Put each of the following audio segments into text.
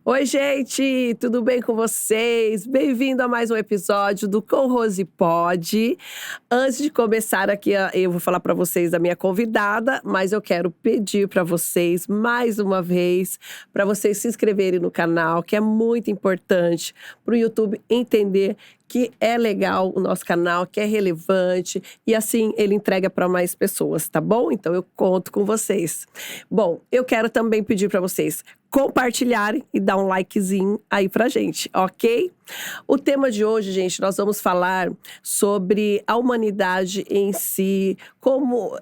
Oi, gente, tudo bem com vocês? Bem-vindo a mais um episódio do Com Rose Pod. Antes de começar aqui, eu vou falar para vocês da minha convidada, mas eu quero pedir para vocês, mais uma vez, para vocês se inscreverem no canal, que é muito importante para o YouTube entender que é legal o nosso canal, que é relevante e assim ele entrega para mais pessoas, tá bom? Então eu conto com vocês. Bom, eu quero também pedir para vocês compartilharem e dar um likezinho aí pra gente, ok? O tema de hoje, gente, nós vamos falar sobre a humanidade em si, como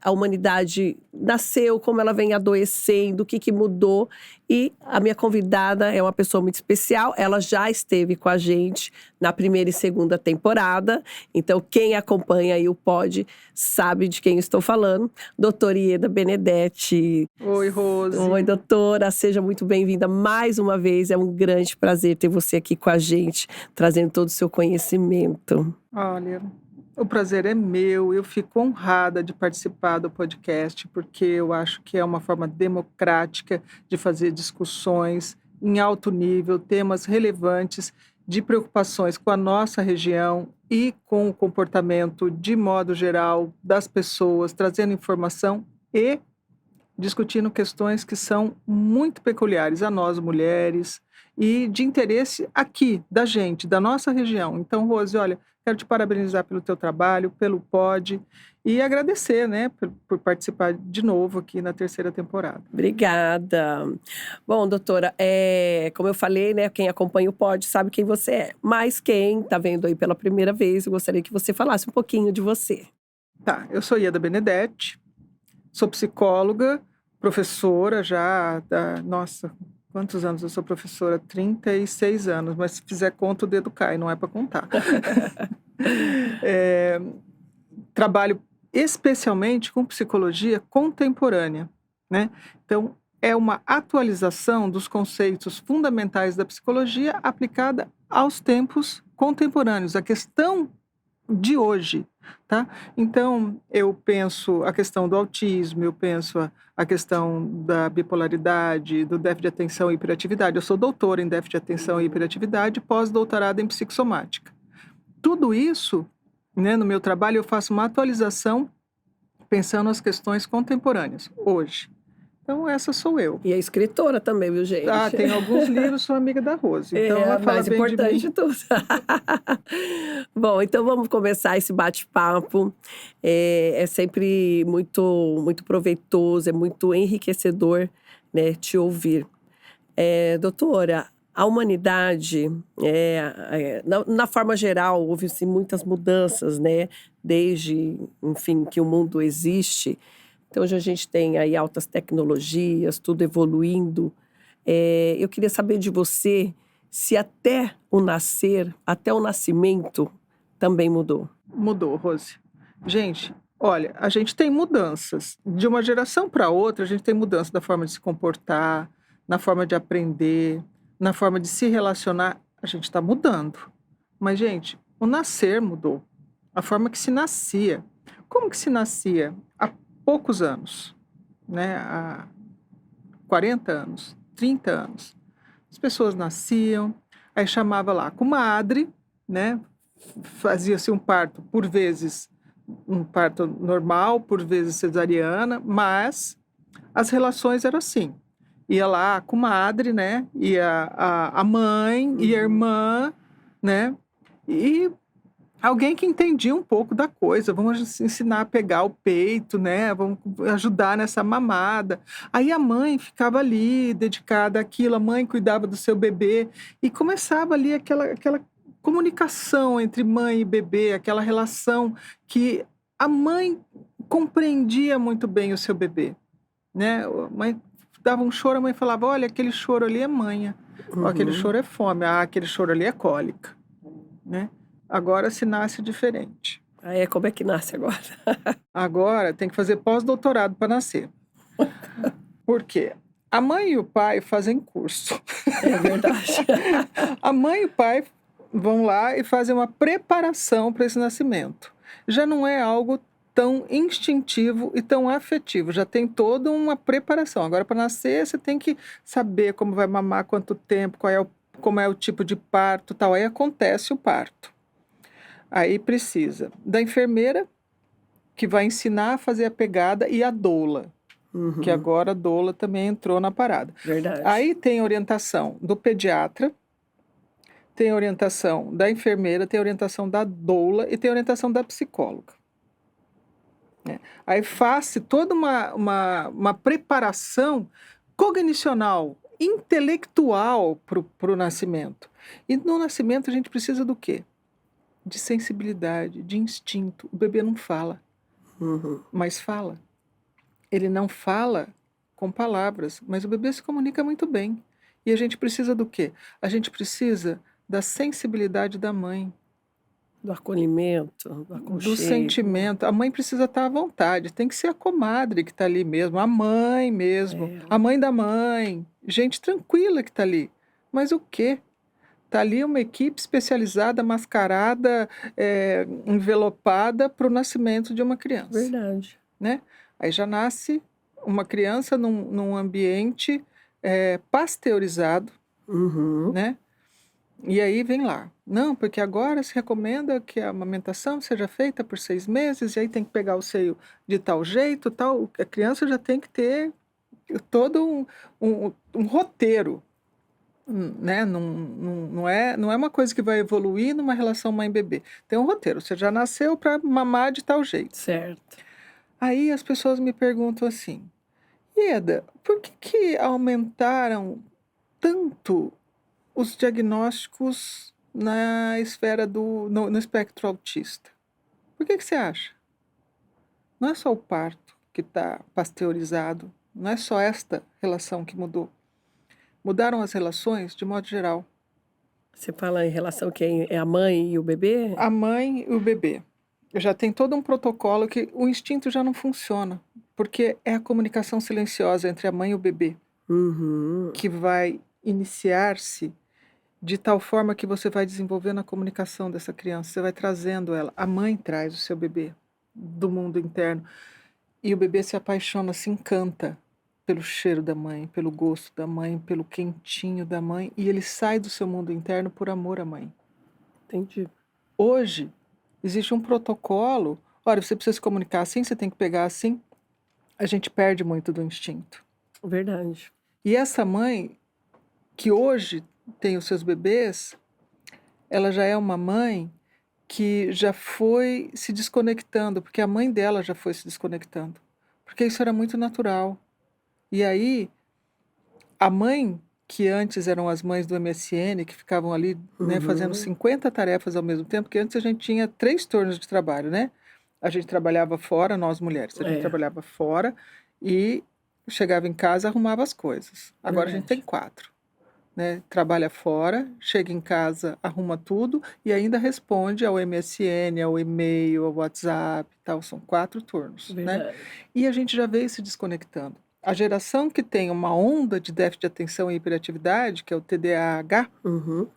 a humanidade nasceu, como ela vem adoecendo, o que mudou. E a minha convidada é uma pessoa muito especial, ela já esteve com a gente na primeira e segunda temporada. Então, quem acompanha aí o Pod sabe de quem eu estou falando. Doutora Ieda Benedetti. Oi, Rose. Oi, doutora. Seja muito bem-vinda mais uma vez. É um grande prazer ter você aqui com a gente, trazendo todo o seu conhecimento. Olha, o prazer é meu. Eu fico honrada de participar do podcast, porque eu acho que é uma forma democrática de fazer discussões em alto nível, temas relevantes de preocupações com a nossa região e com o comportamento, de modo geral, das pessoas, trazendo informação e discutindo questões que são muito peculiares a nós, mulheres, e de interesse aqui, da gente, da nossa região. Então, Rose, olha, quero te parabenizar pelo teu trabalho, pelo Pod, e agradecer, né, por participar de novo aqui na terceira temporada. Obrigada. Bom, doutora, como eu falei, né, quem acompanha o Pod sabe quem você é. Mas quem está vendo aí pela primeira vez, eu gostaria que você falasse um pouquinho de você. Tá, eu sou Ieda Benedetti, sou psicóloga, professora já, nossa, quantos anos eu sou professora? 36 anos, mas se fizer conta o dedo cai, não é para contar. Trabalho especialmente com psicologia contemporânea, né? Então, é uma atualização dos conceitos fundamentais da psicologia aplicada aos tempos contemporâneos, a questão de hoje, tá? Então, eu penso a questão do autismo, eu penso a questão da bipolaridade, do déficit de atenção e hiperatividade. Eu sou doutora em déficit de atenção e hiperatividade, pós-doutorado em psicossomática. Tudo isso, né, no meu trabalho, eu faço uma atualização pensando as questões contemporâneas, hoje. Então, essa sou eu. E é escritora também, viu, gente? Tem alguns livros, sou amiga da Rose. Então, ela fala mais bem importante de tudo. Bom, então vamos começar esse bate-papo. É sempre muito, muito proveitoso, é muito enriquecedor, né, te ouvir. Doutora, a humanidade, na forma geral, houve-se muitas mudanças, né? Desde, enfim, que o mundo existe. Então, hoje a gente tem aí altas tecnologias, tudo evoluindo. Eu queria saber de você se até o nascimento, também mudou. Mudou, Rose. Gente, olha, a gente tem mudanças. De uma geração para outra, a gente tem mudança da forma de se comportar, na forma de aprender, na forma de se relacionar. A gente está mudando. Mas, gente, o nascer mudou. A forma que se nascia. Como que se nascia? Há poucos anos, né? Há 40 anos, 30 anos. As pessoas nasciam, aí chamava lá comadre, né? Fazia-se um parto, por vezes um parto normal, por vezes cesariana, mas as relações eram assim. Ia lá a comadre, né? Ia a mãe e a irmã, né? E alguém que entendia um pouco da coisa, vamos ensinar a pegar o peito, né? Vamos ajudar nessa mamada. Aí a mãe ficava ali, dedicada àquilo, a mãe cuidava do seu bebê e começava ali aquela comunicação entre mãe e bebê, aquela relação que a mãe compreendia muito bem o seu bebê, né? A mãe dava um choro, a mãe falava, olha, aquele choro ali é manha, aquele choro é fome, aquele choro ali é cólica, né? Agora se nasce diferente. Como é que nasce agora? Agora tem que fazer pós-doutorado para nascer. Por quê? A mãe e o pai fazem curso. É verdade. A mãe e o pai vão lá e fazem uma preparação para esse nascimento. Já não é algo tão instintivo e tão afetivo. Já tem toda uma preparação. Agora, para nascer, você tem que saber como vai mamar, quanto tempo, como é o tipo de parto, tal. Aí acontece o parto. Aí precisa da enfermeira, que vai ensinar a fazer a pegada, e a doula, que agora a doula também entrou na parada. Verdade. Aí tem orientação do pediatra, tem orientação da enfermeira, tem orientação da doula e tem orientação da psicóloga. Aí faz-se toda uma preparação cognicional, intelectual para o nascimento. E no nascimento a gente precisa do quê? De sensibilidade, de instinto. O bebê não fala, mas fala. Ele não fala com palavras, mas o bebê se comunica muito bem. E a gente precisa do quê? A gente precisa da sensibilidade da mãe, Do acolhimento, do do aconchego. sentimento. A mãe precisa estar à vontade, tem que ser a comadre que está ali mesmo, a mãe mesmo, É. a mãe da mãe, gente tranquila que está ali. Mas o quê? Está ali uma equipe especializada, mascarada, envelopada para o nascimento de uma criança. Verdade. Né? Aí já nasce uma criança num ambiente pasteurizado, né? E aí vem lá. Não, porque agora se recomenda que a amamentação seja feita por 6 meses, e aí tem que pegar o seio de tal jeito, tal. A criança já tem que ter todo um roteiro, né? Não é uma coisa que vai evoluir numa relação mãe-bebê. Tem um roteiro. Você já nasceu para mamar de tal jeito. Certo. Aí as pessoas me perguntam assim: Ieda, por que aumentaram tanto os diagnósticos na esfera no espectro autista? Por que você acha? Não é só o parto que está pasteurizado, não é só esta relação que mudou. Mudaram as relações de modo geral. Você fala em relação quem é a mãe e o bebê? A mãe e o bebê. Já tem todo um protocolo que o instinto já não funciona, porque é a comunicação silenciosa entre a mãe e o bebê que vai iniciar-se de tal forma que você vai desenvolvendo a comunicação dessa criança, você vai trazendo ela. A mãe traz o seu bebê do mundo interno e o bebê se apaixona, se encanta pelo cheiro da mãe, pelo gosto da mãe, pelo quentinho da mãe, e ele sai do seu mundo interno por amor à mãe. Entendi. Hoje, existe um protocolo. Olha, você precisa se comunicar assim, você tem que pegar assim. A gente perde muito do instinto. Verdade. E essa mãe, que hoje tem os seus bebês, ela já é uma mãe que já foi se desconectando, porque a mãe dela já foi se desconectando. Porque isso era muito natural. E aí, a mãe, que antes eram as mães do MSN, que ficavam ali, né, fazendo 50 tarefas ao mesmo tempo, porque antes a gente tinha 3 turnos de trabalho, né? A gente trabalhava fora, nós mulheres, a gente trabalhava fora e chegava em casa, arrumava as coisas. Agora a gente tem 4. Né? Trabalha fora, chega em casa, arruma tudo e ainda responde ao MSN, ao e-mail, ao WhatsApp, tal. São 4 turnos, né? E a gente já veio se desconectando. A geração que tem uma onda de déficit de atenção e hiperatividade, que é o TDAH,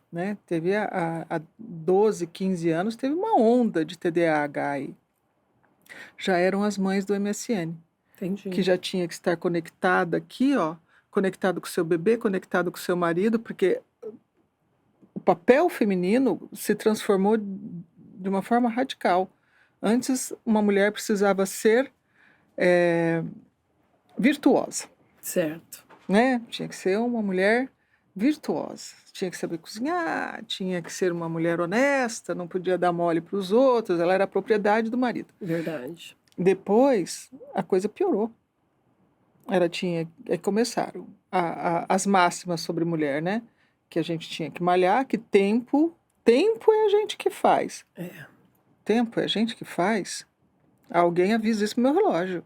né? Teve há 12, 15 anos, teve uma onda de TDAH aí. Já eram as mães do MSN. Entendi. Que já tinha que estar conectada aqui, ó, conectado com o seu bebê, conectado com o seu marido, porque o papel feminino se transformou de uma forma radical. Antes, uma mulher precisava ser virtuosa. Certo. Né? Tinha que ser uma mulher virtuosa. Tinha que saber cozinhar, tinha que ser uma mulher honesta, não podia dar mole para os outros, ela era a propriedade do marido. Verdade. Depois, a coisa piorou. Começaram as máximas sobre mulher, né? Que a gente tinha que malhar, que tempo é a gente que faz. Tempo é a gente que faz? Alguém avisa isso no meu relógio.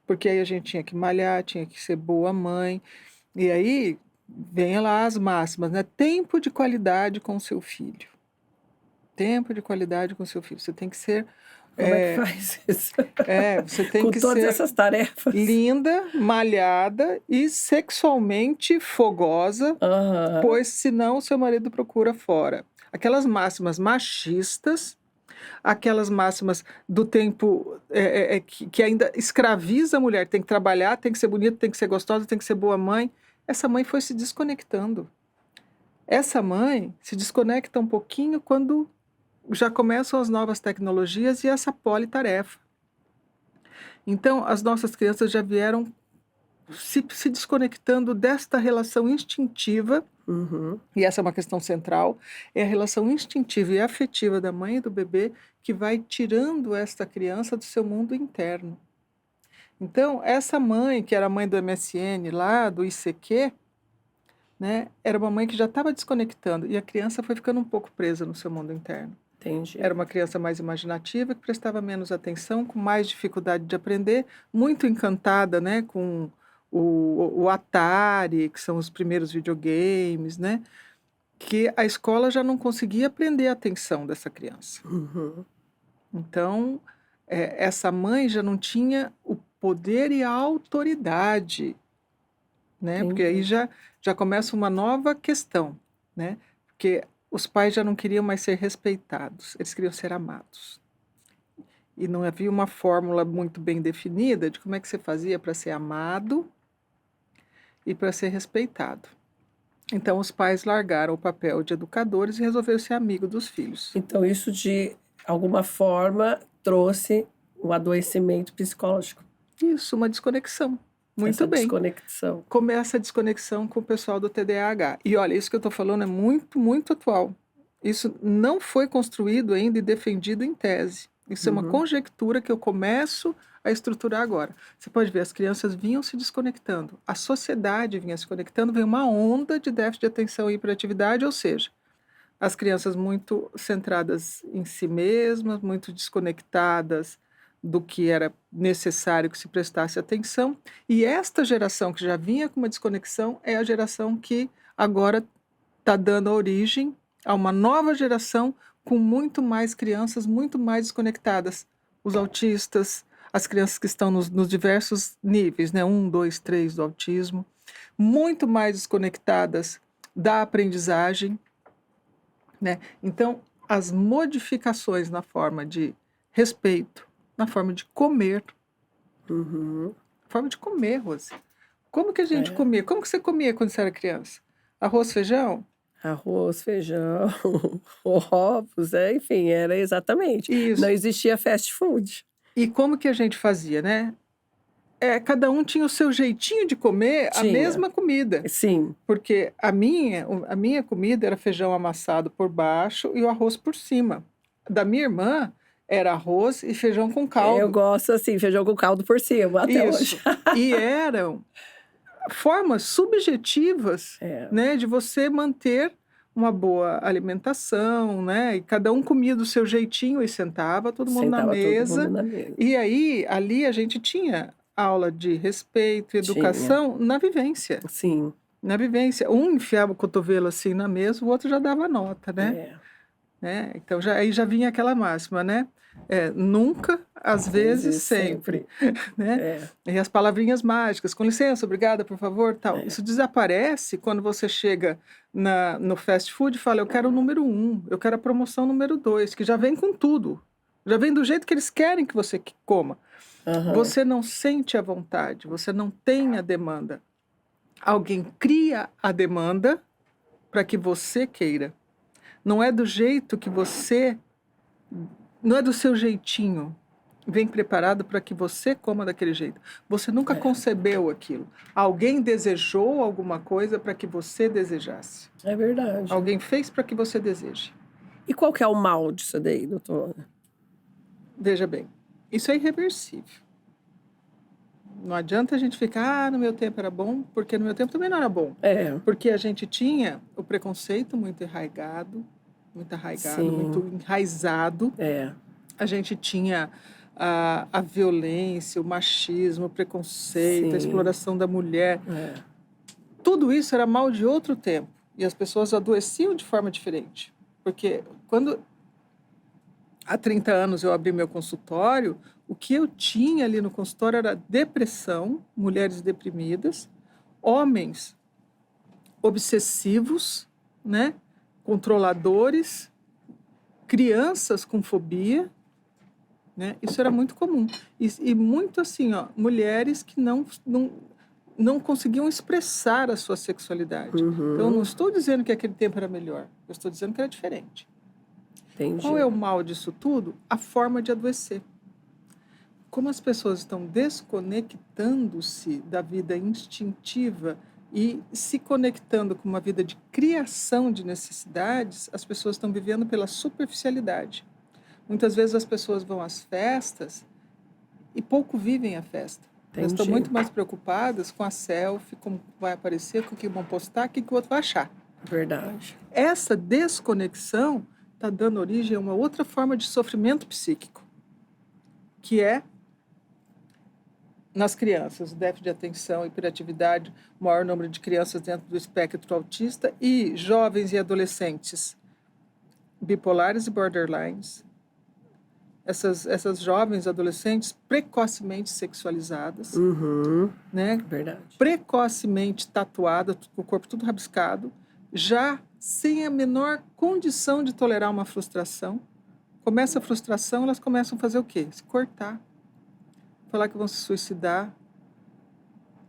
Porque aí a gente tinha que malhar, tinha que ser boa mãe. E aí, vem lá as máximas, né? Tempo de qualidade com o seu filho. Tempo de qualidade com o seu filho. Você tem que ser... Como é que faz isso? Você tem Com que todas ser essas tarefas. linda, malhada e sexualmente fogosa, pois senão o seu marido procura fora. Aquelas máximas machistas aquelas máximas do tempo que ainda escraviza a mulher, tem que trabalhar, tem que ser bonita, tem que ser gostosa, tem que ser boa mãe. Essa mãe foi se desconectando. Essa mãe se desconecta um pouquinho quando já começam as novas tecnologias e essa politarefa. Então, as nossas crianças já vieram se desconectando desta relação instintiva, Uhum. e essa é uma questão central, é a relação instintiva e afetiva da mãe e do bebê que vai tirando esta criança do seu mundo interno. Então, essa mãe, que era a mãe do MSN lá, do ICQ, né, era uma mãe que já estava desconectando, e a criança foi ficando um pouco presa no seu mundo interno. Entendi. Era uma criança mais imaginativa, que prestava menos atenção, com mais dificuldade de aprender, muito encantada, né, com o Atari, que são os primeiros videogames, né, que a escola já não conseguia prender a atenção dessa criança. Uhum. Então, essa mãe já não tinha o poder e a autoridade, né, porque aí Entendi. já começa uma nova questão, né, porque os pais já não queriam mais ser respeitados, eles queriam ser amados. E não havia uma fórmula muito bem definida de como é que você fazia para ser amado e para ser respeitado. Então, os pais largaram o papel de educadores e resolveram ser amigo dos filhos. Então, isso de alguma forma trouxe um adoecimento psicológico, Isso, uma desconexão. Muito essa bem. desconexão. Começa a desconexão com o pessoal do TDAH. E olha, isso que eu estou falando é muito, muito atual. Isso não foi construído ainda e defendido em tese. Isso é uma Uhum. conjectura que eu começo a estruturar agora. Você pode ver, as crianças vinham se desconectando, a sociedade vinha se conectando, veio uma onda de déficit de atenção e hiperatividade, ou seja, as crianças muito centradas em si mesmas, muito desconectadas do que era necessário que se prestasse atenção. E esta geração que já vinha com uma desconexão é a geração que agora está dando origem a uma nova geração com muito mais crianças, muito mais desconectadas. Os autistas, as crianças que estão nos diversos níveis, né? 1, 2, 3 do autismo, muito mais desconectadas da aprendizagem, né? Então, as modificações na forma de respeito, na forma de comer, Uhum. forma de comer, Rose. Como que a gente É. comia? Como que você comia quando você era criança? Arroz, feijão? Arroz, feijão, ovos, enfim, era exatamente. Isso. Não existia fast food. E como que a gente fazia, né? Cada um tinha o seu jeitinho de comer a Tinha. mesma comida. Sim, Porque a minha comida era feijão amassado por baixo e o arroz por cima. Da minha irmã era arroz e feijão com eu caldo. gosto assim, feijão com caldo por cima, até Isso. hoje. E eram formas subjetivas, É, né, de você manter uma boa alimentação, né? E cada um comia do seu jeitinho e sentava todo mundo na sentava todo mesa. mundo na mesa. E aí, ali a gente tinha aula de respeito e Tinha. educação na vivência. Sim, Na vivência. Um enfiava o cotovelo assim na mesa, o outro já dava nota, né? Então aí já vinha aquela máxima, né? Nunca, às vezes, sempre. Né? É, E as palavrinhas mágicas, com licença, obrigada, por favor, tal. Isso desaparece quando você chega no fast food e fala, eu quero o número 1, eu quero a promoção número 2, que já vem com tudo. Já vem do jeito que eles querem que você coma. aham. Você não sente a vontade, você não tem a demanda. Alguém cria a demanda para que você queira. Não é do jeito que você... Não é do seu jeitinho. Vem preparado para que você coma daquele jeito. Você nunca concebeu aquilo. Alguém desejou alguma coisa para que você desejasse. É verdade. Alguém fez para que você deseje. E qual que é o mal disso daí, doutora? Veja bem, isso é irreversível. Não adianta a gente ficar, no meu tempo era bom, porque no meu tempo também não era bom. É, Porque a gente tinha o preconceito muito arraigado, Sim. muito enraizado. A gente tinha a violência, o machismo, o preconceito, Sim. a exploração da mulher. Tudo isso era mal de outro tempo. E as pessoas adoeciam de forma diferente. Porque quando há 30 anos eu abri meu consultório, o que eu tinha ali no consultório era depressão, mulheres deprimidas, homens obsessivos, né? Controladores, crianças com fobia, né? Isso era muito comum. E muito assim, ó, mulheres que não conseguiam expressar a sua sexualidade. Então, eu não estou dizendo que aquele tempo era melhor. Eu estou dizendo que era diferente. Entendi. Qual é o mal disso tudo? A forma de adoecer. Como as pessoas estão desconectando-se da vida instintiva e se conectando com uma vida de criação de necessidades, as pessoas estão vivendo pela superficialidade. Muitas vezes as pessoas vão às festas e pouco vivem a festa. Elas estão muito mais preocupadas com a selfie, como vai aparecer, com o que vão postar, o que o outro vai achar. Verdade. Essa desconexão está dando origem a uma outra forma de sofrimento psíquico, que é nas crianças, o déficit de atenção, hiperatividade, o maior número de crianças dentro do espectro autista e jovens e adolescentes bipolares e borderlines. Essas jovens adolescentes precocemente sexualizadas, né? Verdade. Precocemente tatuadas, com o corpo tudo rabiscado, já sem a menor condição de tolerar uma frustração. Começa a frustração, elas começam a fazer o quê? Se cortar, falar que vão se suicidar.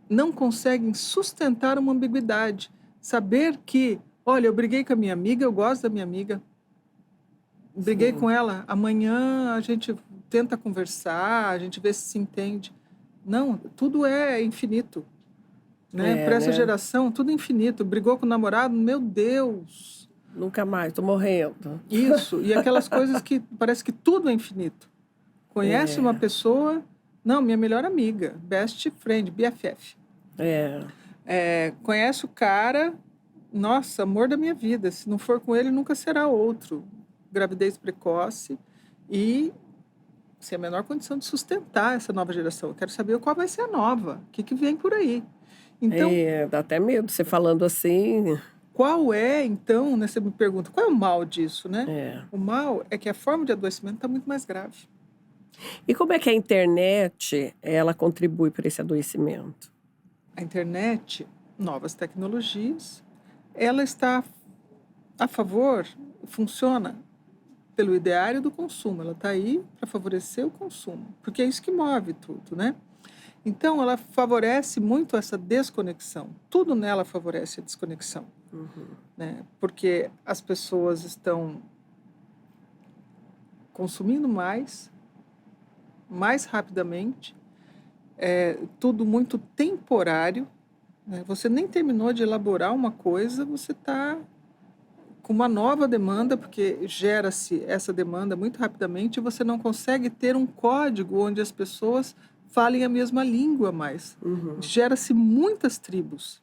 Não conseguem sustentar uma ambiguidade. Saber que, olha, eu briguei com a minha amiga, eu gosto da minha amiga, briguei com ela, amanhã a gente tenta conversar, a gente vê se entende. Não, tudo é infinito. Né? Para essa geração, tudo é infinito. Brigou com o namorado, meu Deus. Nunca mais, tô morrendo. Isso, e aquelas coisas que parece que tudo é infinito. Conhece uma pessoa, não, minha melhor amiga, best friend, BFF. Conhece o cara, nossa, amor da minha vida, se não for com ele, nunca será outro. Gravidez precoce e sem a menor condição de sustentar essa nova geração. Eu quero saber qual vai ser a nova, o que vem por aí. Então, dá até medo você falando assim. Qual é, então, né, você me pergunta, qual é o mal disso, né? O mal é que a forma de adoecimento está muito mais grave. E como é que a internet, ela contribui para esse adoecimento? A internet, novas tecnologias, ela está a favor, funciona pelo ideário do consumo. Ela está aí para favorecer o consumo, porque é isso que move tudo, né? Então, ela favorece muito essa desconexão. Tudo nela favorece a desconexão. Né? Porque as pessoas estão consumindo mais rapidamente, tudo muito temporário. Né? Você nem terminou de elaborar uma coisa, você está com uma nova demanda, porque gera-se essa demanda muito rapidamente e você não consegue ter um código onde as pessoas falem a mesma língua mais. Gera-se muitas tribos.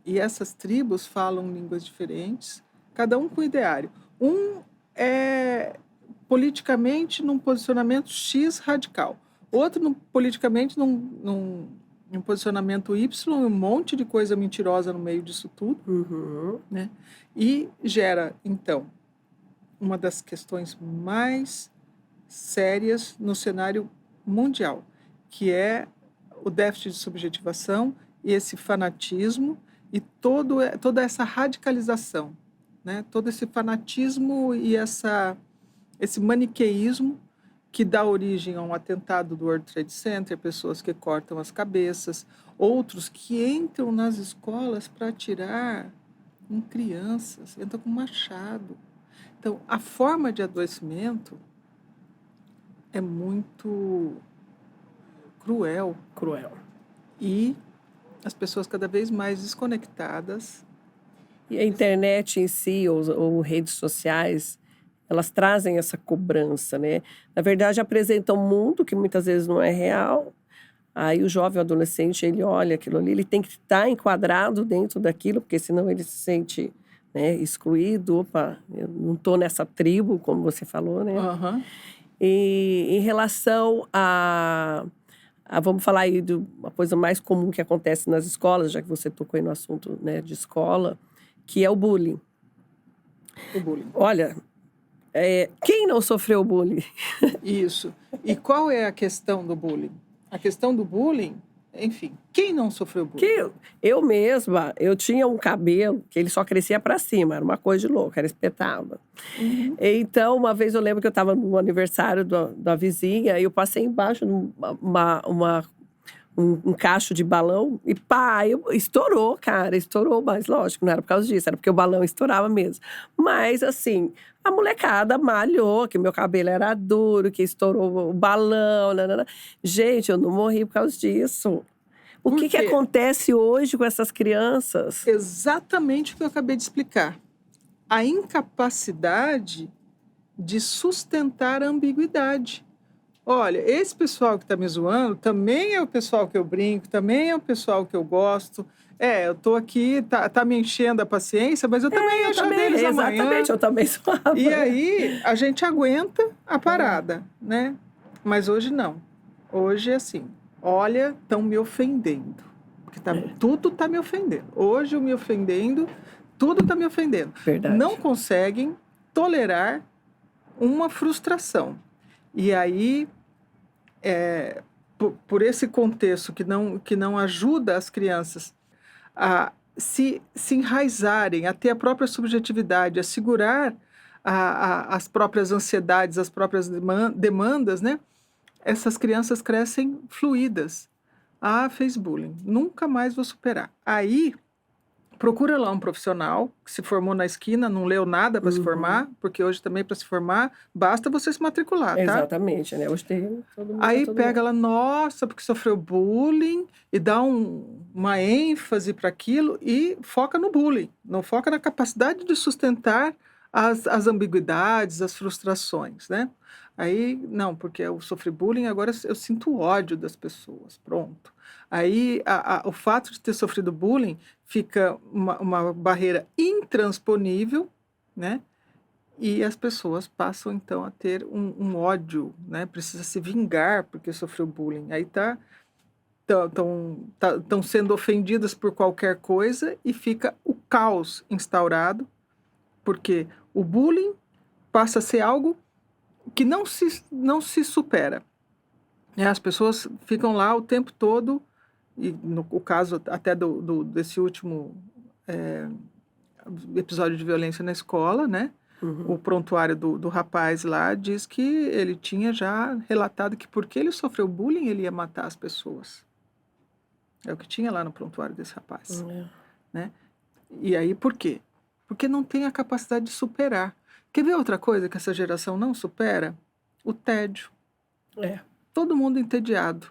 E essas tribos falam línguas diferentes, cada um com ideário. Um é politicamente num posicionamento X radical, outro politicamente num posicionamento Y, um monte de coisa mentirosa no meio disso tudo. Né? E gera, então, uma das questões mais sérias no cenário mundial, que é o déficit de subjetivação e esse fanatismo e toda essa radicalização, né? Todo esse fanatismo e esse maniqueísmo que dá origem a um atentado do World Trade Center, pessoas que cortam as cabeças, outros que entram nas escolas para atirar em crianças, entram com machado. Então, a forma de adoecimento é muito cruel. E as pessoas cada vez mais desconectadas. E a internet em si, ou redes sociais, elas trazem essa cobrança, né? Na verdade, apresentam um mundo que muitas vezes não é real. Aí o jovem, o adolescente, ele olha aquilo ali, ele tem que estar enquadrado dentro daquilo, porque senão ele se sente, né, excluído. Opa, eu não estou nessa tribo, como você falou, né? E em relação vamos falar aí de uma coisa mais comum que acontece nas escolas, já que você tocou aí no assunto, né, de escola, que é o bullying. O bullying. Olha, quem não sofreu bullying? Isso. E qual é a questão do bullying? A questão do bullying Enfim, quem não sofreu bullying? Que eu mesma, eu tinha um cabelo que ele só crescia pra cima, era uma coisa de louco, era espetado. Uhum. Então, uma vez eu lembro que eu estava no aniversário da vizinha e eu passei embaixo um cacho de balão e pá, estourou, cara, estourou, mas lógico, não era por causa disso, era porque o balão estourava mesmo. Mas assim, a molecada malhou, que meu cabelo era duro, que estourou o balão, nanana. Gente, eu não morri por causa disso. O Por que quê? acontece hoje com essas crianças? Exatamente o que eu acabei de explicar. A incapacidade de sustentar a ambiguidade. Olha, esse pessoal que está me zoando também é o pessoal que eu brinco, também é o pessoal que eu gosto. Eu tô aqui, tá me enchendo a paciência, mas eu também Eu encho a também, deles amanhã. exatamente, eu também zoava. E aí a gente aguenta a parada, né? Mas hoje não. Hoje é assim, olha, estão me ofendendo. Porque tudo tá me ofendendo. Hoje eu me ofendendo, tudo tá me ofendendo. Verdade. Não conseguem tolerar uma frustração. E aí, por esse contexto que não ajuda as crianças a se enraizarem, a ter a própria subjetividade, a segurar as próprias ansiedades, as próprias demandas, né? Essas crianças crescem fluídas. Ah, fez bullying, nunca mais vou superar. Aí, procura lá um profissional que se formou na esquina, não leu nada para se formar, porque hoje também para se formar, basta você se matricular, tá? Exatamente, né? Hoje tem todo mundo. Aí pega ela, nossa, porque sofreu bullying, e dá uma ênfase para aquilo e foca no bullying, não foca na capacidade de sustentar as ambiguidades, as frustrações, né? Aí, não, porque eu sofri bullying, agora eu sinto ódio das pessoas, pronto. Aí, o fato de ter sofrido bullying fica uma barreira intransponível, né? E as pessoas passam, então, a ter um ódio, né? Precisa se vingar porque sofreu bullying. Aí estão sendo ofendidas por qualquer coisa e fica o caos instaurado, porque o bullying passa a ser algo que não se supera. As pessoas ficam lá o tempo todo, e no caso até desse último episódio de violência na escola, né? O prontuário do rapaz lá diz que ele tinha já relatado que porque ele sofreu bullying, ele ia matar as pessoas. É o que tinha lá no prontuário desse rapaz. Né? E aí, por quê? Porque não tem a capacidade de superar. Quer ver outra coisa que essa geração não supera? O tédio. Todo mundo entediado.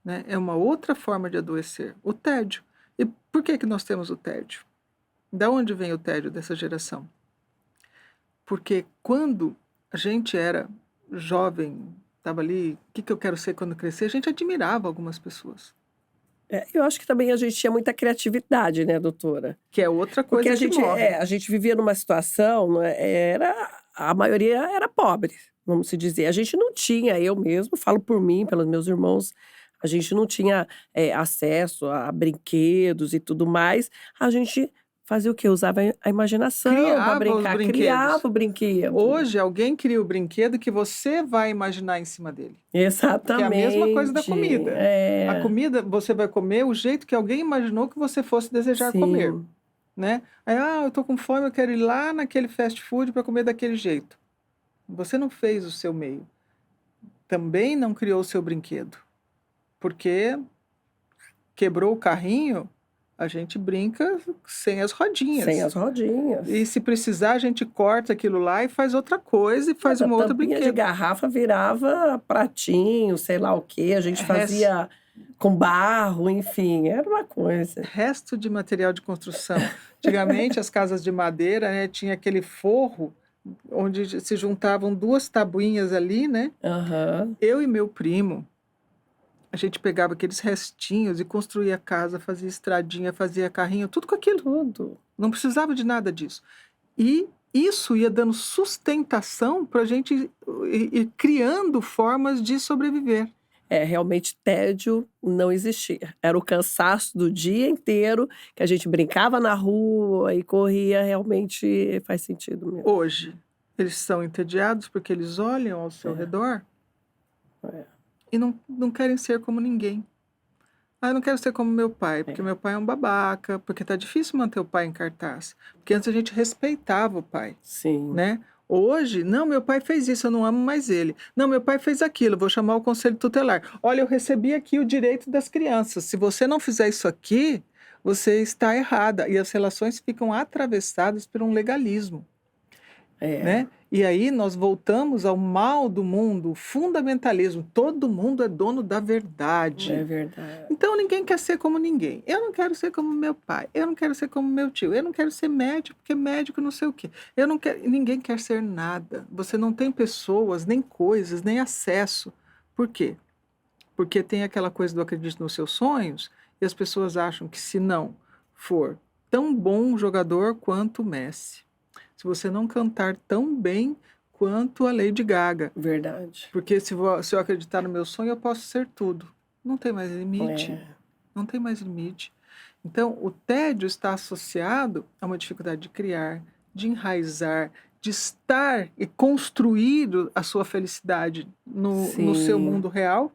Né? É uma outra forma de adoecer. O tédio. E por que nós temos o tédio? Da onde vem o tédio dessa geração? Porque quando a gente era jovem, estava ali, o que eu quero ser quando crescer, a gente admirava algumas pessoas. Eu acho que também a gente tinha muita criatividade, né, doutora? Que é outra coisa porque a gente vivia numa situação, né, a maioria era pobre, vamos se dizer. A gente não tinha, eu mesmo, falo por mim, pelos meus irmãos, a gente não tinha acesso a brinquedos e tudo mais. A gente fazia o quê? Usava a imaginação para brincar, criava o brinquedo. Hoje, alguém cria o brinquedo que você vai imaginar em cima dele. Exatamente. Que é a mesma coisa da comida. A comida, você vai comer o jeito que alguém imaginou que você fosse desejar comer. Né? Aí, eu tô com fome, eu quero ir lá naquele fast food para comer daquele jeito. Você não fez o seu meio. Também não criou o seu brinquedo. Porque quebrou o carrinho, a gente brinca sem as rodinhas. Sem as rodinhas. E se precisar, a gente corta aquilo lá e faz outra coisa e faz uma outra brinquedo. De garrafa virava pratinho, sei lá o quê. A gente fazia com barro, enfim, era uma coisa. Resto de material de construção. Antigamente, as casas de madeira, né, tinha aquele forro onde se juntavam duas tabuinhas ali, né? Eu e meu primo, a gente pegava aqueles restinhos e construía casa, fazia estradinha, fazia carrinho, tudo com aquilo. Tudo. Não precisava de nada disso. E isso ia dando sustentação para a gente ir criando formas de sobreviver. Realmente tédio não existia. Era o cansaço do dia inteiro, que a gente brincava na rua e corria, realmente faz sentido mesmo. Hoje, eles são entediados porque eles olham ao seu redor e não querem ser como ninguém. Ah, eu não quero ser como meu pai, porque É, meu pai é um babaca, porque tá difícil manter o pai em cartaz. Porque antes a gente respeitava o pai, sim, né? Hoje, não, meu pai fez isso, eu não amo mais ele. Não, meu pai fez aquilo, vou chamar o conselho tutelar. Olha, eu recebi aqui o direito das crianças. Se você não fizer isso aqui, você está errada. E as relações ficam atravessadas por um legalismo, é, né? E aí nós voltamos ao mal do mundo, o fundamentalismo. Todo mundo é dono da é verdade. verdade. Então ninguém quer ser como ninguém. Eu não quero ser como meu pai, eu não quero ser como meu tio, eu não quero ser médico porque médico não sei o quê. Eu não quero, ninguém quer ser nada. Você não tem pessoas, nem coisas, nem acesso. Por quê? Porque tem aquela coisa do acredite nos seus sonhos e as pessoas acham que se não for tão bom jogador quanto o Messi, se você não cantar tão bem quanto a Lady Gaga, Verdade. porque se eu acreditar no meu sonho, eu posso ser tudo. Não tem mais limite. É. Não tem mais limite. Então, o tédio está associado a uma dificuldade de criar, de enraizar, de estar e construir a sua felicidade no seu Sim. mundo real.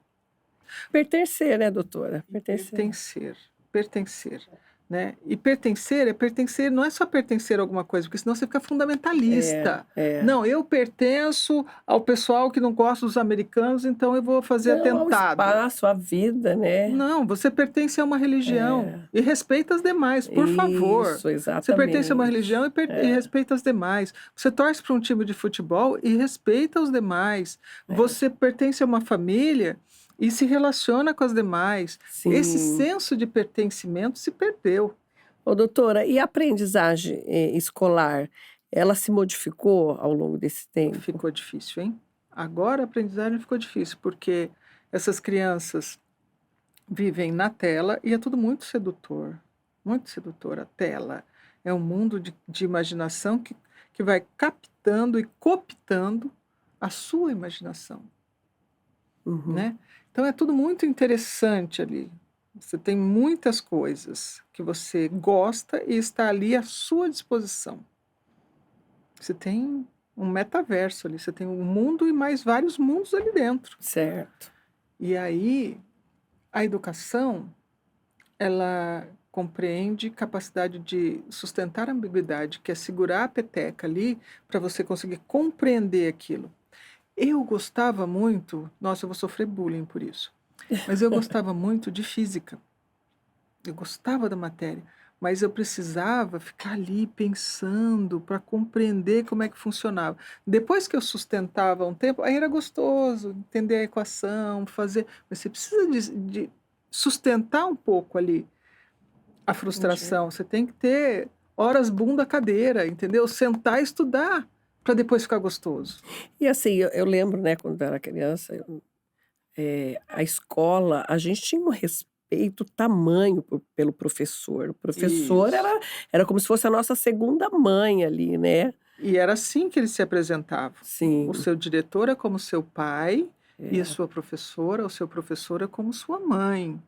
Pertencer, né, doutora? E Pertencer. pertencer, pertencer, né? E pertencer é pertencer, não é só pertencer a alguma coisa, porque senão você fica É, fundamentalista. é. Não, eu pertenço ao pessoal que não gosta dos americanos, então eu vou fazer Não, ao atentado. espaço, à vida, né? Não, você pertence a uma religião É, e respeita as demais, por favor. isso, Você pertence a uma exatamente. religião e É, respeita as demais. Você torce para um time de futebol e respeita os demais. é. Você pertence a uma família e se relaciona com as demais. Esse Sim. senso de pertencimento se perdeu. Ô, doutora, e a aprendizagem escolar, ela se modificou ao longo desse tempo? Ficou difícil, hein? Agora a aprendizagem ficou difícil, porque essas crianças vivem na tela e é tudo muito sedutor, muito sedutor. A tela é um mundo de imaginação que vai captando e cooptando a sua imaginação, Uhum. né? Então é tudo muito interessante ali. Você tem muitas coisas que você gosta e está ali à sua disposição. Você tem um metaverso ali, você tem um mundo e mais vários mundos ali dentro. Certo. E aí a educação ela compreende capacidade de sustentar a ambiguidade, que é segurar a peteca ali para você conseguir compreender aquilo. Eu gostava muito, nossa, eu vou sofrer bullying por isso, mas eu gostava muito de física. Eu gostava da matéria, mas eu precisava ficar ali pensando para compreender como é que funcionava. Depois que eu sustentava um tempo, aí era gostoso entender a equação, fazer, mas você precisa de sustentar um pouco ali a Entendi. frustração. Você tem que ter horas bunda cadeira, entendeu? Sentar e estudar para depois ficar gostoso. E assim, eu lembro, né, quando eu era criança, a escola, a gente tinha um respeito tamanho pelo professor. O professor Isso. era como se fosse a nossa segunda mãe ali, né? E era assim que eles se apresentavam. O Sim, seu diretor é como seu pai e a é, sua professora, o seu professor é como sua mãe,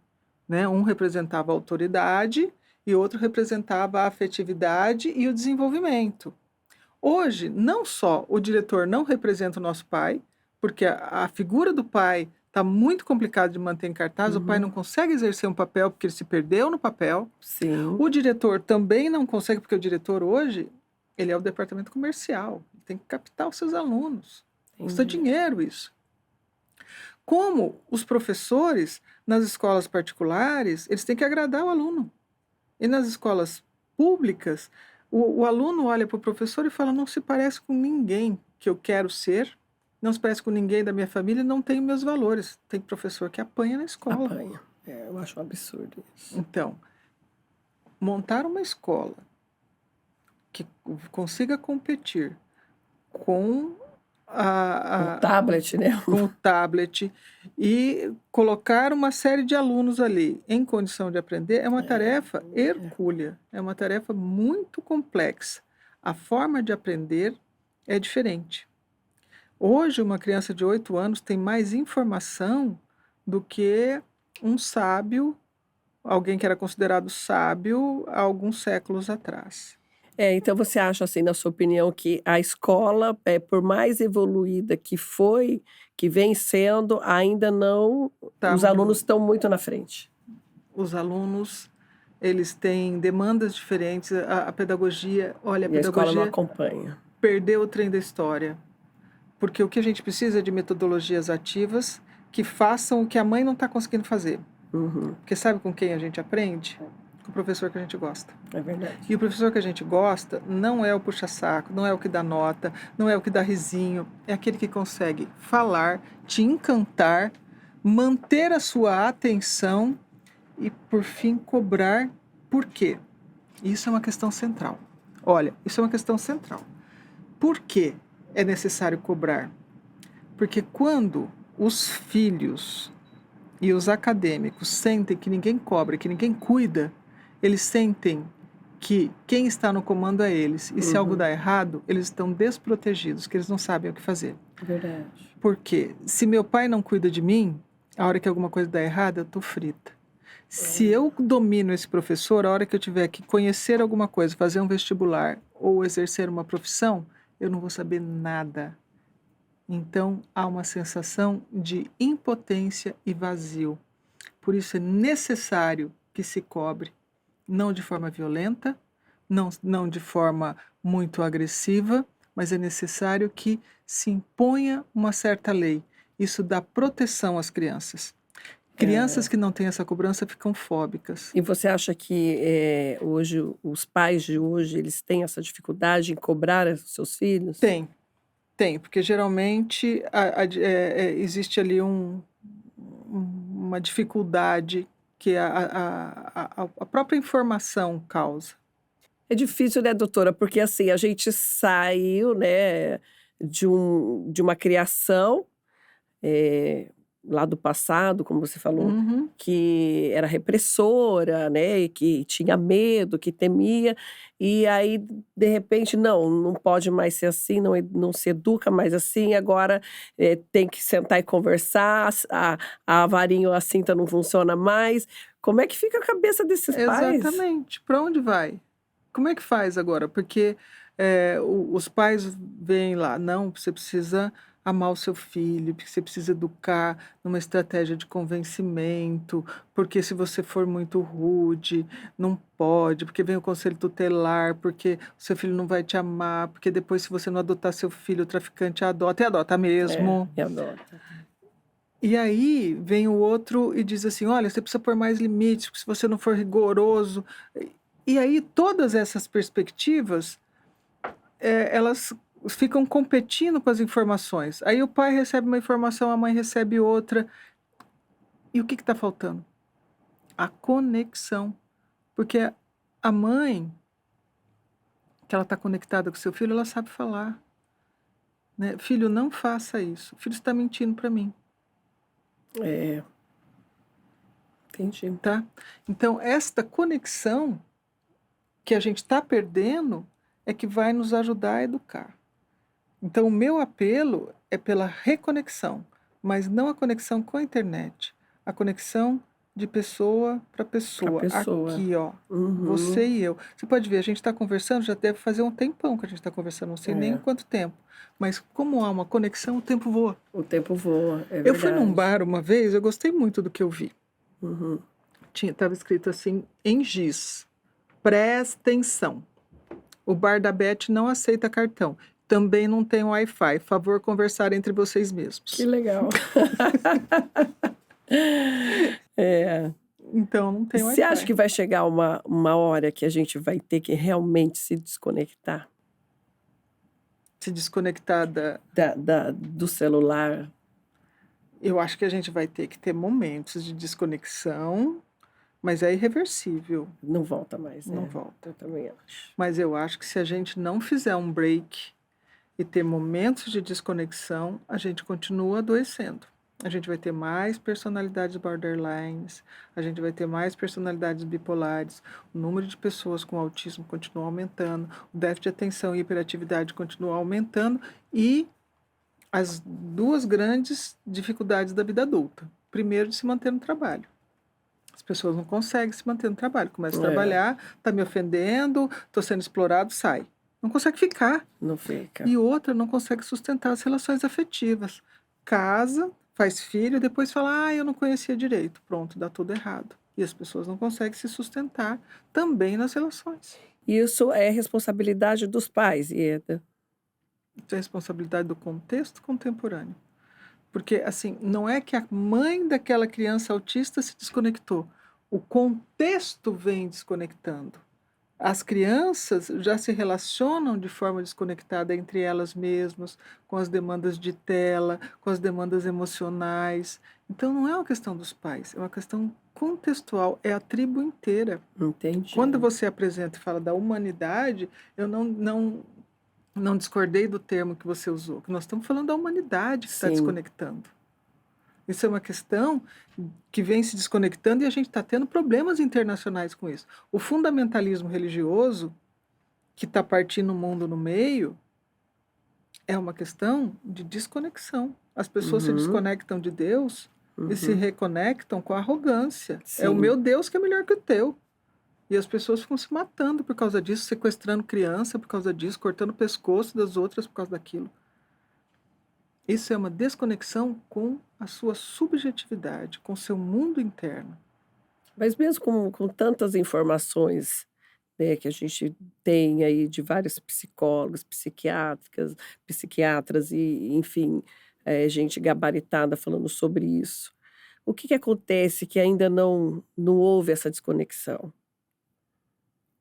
né? Um representava a autoridade e outro representava a afetividade e o desenvolvimento. Hoje, não só o diretor não representa o nosso pai, porque a figura do pai está muito complicada de manter em cartaz, o pai não uhum, consegue exercer um papel porque ele se perdeu no papel. sim, O diretor também não consegue, porque o diretor hoje, ele é o departamento comercial, ele tem que captar os seus alunos. Custa entendi. dinheiro isso. Como os professores, nas escolas particulares, eles têm que agradar o aluno. E nas escolas públicas, o aluno olha para o professor e fala: não se parece com ninguém que eu quero ser, não se parece com ninguém da minha família, não tem meus valores. Tem professor que apanha na escola. Apanha. É, eu acho um absurdo isso. Então, montar uma escola que consiga competir com O a, tablet, né? com o tablet e colocar uma série de alunos ali em condição de aprender é uma tarefa hercúlea, é uma tarefa muito complexa. A forma de aprender é diferente. Hoje, uma criança de 8 anos tem mais informação do que um sábio, alguém que era considerado sábio há alguns séculos atrás. Então você acha, assim, na sua opinião, que a escola, por mais evoluída que foi, que vem sendo, ainda não Tá, os alunos estão muito na frente? os alunos, eles têm demandas diferentes, a pedagogia, olha, a E a escola não pedagogia acompanha. perdeu o trem da história. Porque o que a gente precisa é de metodologias ativas que façam o que a mãe não está conseguindo fazer. Uhum, Porque sabe com quem a gente aprende? Com o professor que a gente gosta. é verdade. E o professor que a gente gosta não é o puxa-saco, não é o que dá nota, não é o que dá risinho, é aquele que consegue falar, te encantar, manter a sua atenção e, por fim, cobrar. Por quê? Isso é uma questão central. Olha, isso é uma questão central. Por que é necessário cobrar? Porque quando os filhos e os acadêmicos sentem que ninguém cobra, que ninguém cuida, eles sentem que quem está no comando é eles. E se algo Uhum, dá errado, eles estão desprotegidos, que eles não sabem o que fazer. verdade. Porque se meu pai não cuida de mim, a hora que alguma coisa dá errado, eu estou frita. Se eu domino esse professor, a hora que eu tiver que conhecer alguma coisa, fazer um vestibular ou exercer uma profissão, eu não vou saber nada. Então, há uma sensação de impotência e vazio. Por isso é necessário que se cobre, não de forma violenta, não de forma muito agressiva, mas é necessário que se imponha uma certa lei. Isso dá proteção às crianças. Crianças que não têm essa cobrança ficam fóbicas. E você acha que hoje, os pais de hoje, eles têm essa dificuldade em cobrar os seus filhos? Tem, porque geralmente existe ali uma dificuldade que a própria informação causa. É difícil, né, doutora? Porque assim, a gente saiu, né, de uma criação, eh, lá do passado, como você falou, Uhum. que era repressora, né, e que tinha medo, que temia, e aí, de repente, não pode mais ser assim, não se educa mais assim, agora tem que sentar e conversar, a varinha ou a cinta não funciona mais. Como é que fica a cabeça desses pais? Exatamente. Para onde vai? Como é que faz agora? Porque os pais veem lá, não, você precisa amar o seu filho, porque você precisa educar numa estratégia de convencimento, porque se você for muito rude, não pode, porque vem o conselho tutelar, porque o seu filho não vai te amar, porque depois se você não adotar seu filho, o traficante adota, e adota mesmo. E adota. E aí vem o outro e diz assim: olha, você precisa pôr mais limites, porque se você não for rigoroso. E aí todas essas perspectivas, elas ficam competindo com as informações. Aí o pai recebe uma informação, a mãe recebe outra. E o que está faltando? A conexão. Porque a mãe, que ela está conectada com o seu filho, ela sabe falar. Né? Filho, não faça isso. O filho está mentindo para mim. É, entendi. Tá? Então, esta conexão que a gente está perdendo é que vai nos ajudar a educar. Então, o meu apelo é pela reconexão, mas não a conexão com a internet, a conexão de pessoa para pessoa. pessoa. Aqui, ó, Uhum. você e eu. Você pode ver, a gente está conversando, já deve fazer um tempão que a gente está conversando, não sei nem quanto tempo. Mas como há uma conexão, o tempo voa. O tempo voa, é Eu fui num verdade. bar uma vez, eu gostei muito do que eu vi. Uhum. Estava escrito assim, em giz: presta atenção. O bar da Beth não aceita cartão. Também não tem Wi-Fi. Favor conversar entre vocês mesmos. Que legal. É. Então não tem Você Wi-Fi. acha que vai chegar uma hora que a gente vai ter que realmente se desconectar Se desconectar do celular? Eu acho que a gente vai ter que ter momentos de desconexão, mas é irreversível. Não volta mais, né? Não volta. Eu também acho. Mas eu acho que se a gente não fizer um break e ter momentos de desconexão, a gente continua adoecendo. A gente vai ter mais personalidades borderlines, a gente vai ter mais personalidades bipolares, o número de pessoas com autismo continua aumentando, o déficit de atenção e hiperatividade continua aumentando e as duas grandes dificuldades da vida adulta. Primeiro, de se manter no trabalho. As pessoas não conseguem se manter no trabalho. Começa a trabalhar, está me ofendendo, estou sendo explorado, sai. Não consegue ficar. Não fica. E outra, não consegue sustentar as relações afetivas. Casa, faz filho, depois fala, eu não conhecia direito. Pronto, dá tudo errado. E as pessoas não conseguem se sustentar também nas relações. Isso é responsabilidade dos pais, Ieda. Isso é responsabilidade do contexto contemporâneo. Porque, assim, não é que a mãe daquela criança autista se desconectou. O contexto vem desconectando. As crianças já se relacionam de forma desconectada entre elas mesmas, com as demandas de tela, com as demandas emocionais. Então, não é uma questão dos pais, é uma questão contextual, é a tribo inteira. Entendi. Quando você apresenta e fala da humanidade, eu não discordei do termo que você usou, que nós estamos falando da humanidade que está Sim. desconectando. Isso é uma questão que vem se desconectando e a gente está tendo problemas internacionais com isso. O fundamentalismo religioso, que está partindo o mundo no meio, é uma questão de desconexão. As pessoas se Uhum, desconectam de Deus e se uhum. reconectam com a arrogância. É o Sim. meu Deus que é melhor que o teu. E as pessoas ficam se matando por causa disso, sequestrando criança por causa disso, cortando o pescoço das outras por causa daquilo. Isso é uma desconexão com a sua subjetividade, com o seu mundo interno. Mas mesmo com tantas informações, né, que a gente tem aí de vários psicólogos, psiquiatras e, enfim, gente gabaritada falando sobre isso. O que acontece que ainda não houve essa desconexão?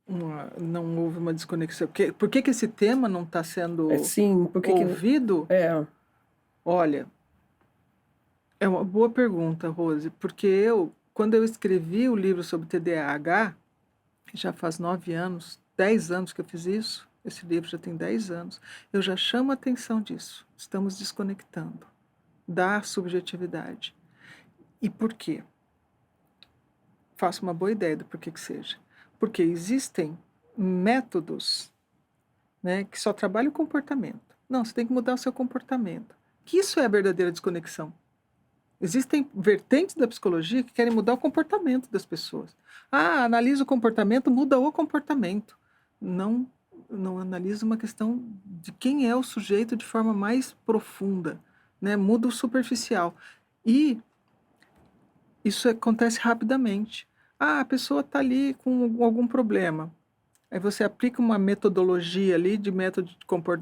Não houve uma desconexão. Por que esse tema não está sendo Sim, por que ouvido? é, Olha, é uma boa pergunta, Rose, porque quando eu escrevi o livro sobre TDAH, já faz 9 anos, 10 anos que eu fiz isso, esse livro já tem 10 anos, eu já chamo a atenção disso. Estamos desconectando da subjetividade. E por quê? Faço uma boa ideia do porquê que seja. Porque existem métodos, né, que só trabalham o comportamento. Não, você tem que mudar o seu comportamento. Que isso é a verdadeira desconexão. Existem vertentes da psicologia que querem mudar o comportamento das pessoas. Analisa o comportamento, muda o comportamento. Não, não analisa uma questão de quem é o sujeito de forma mais profunda, né? Muda o superficial. E isso acontece rapidamente. A pessoa está ali com algum problema. Aí você aplica uma metodologia ali de método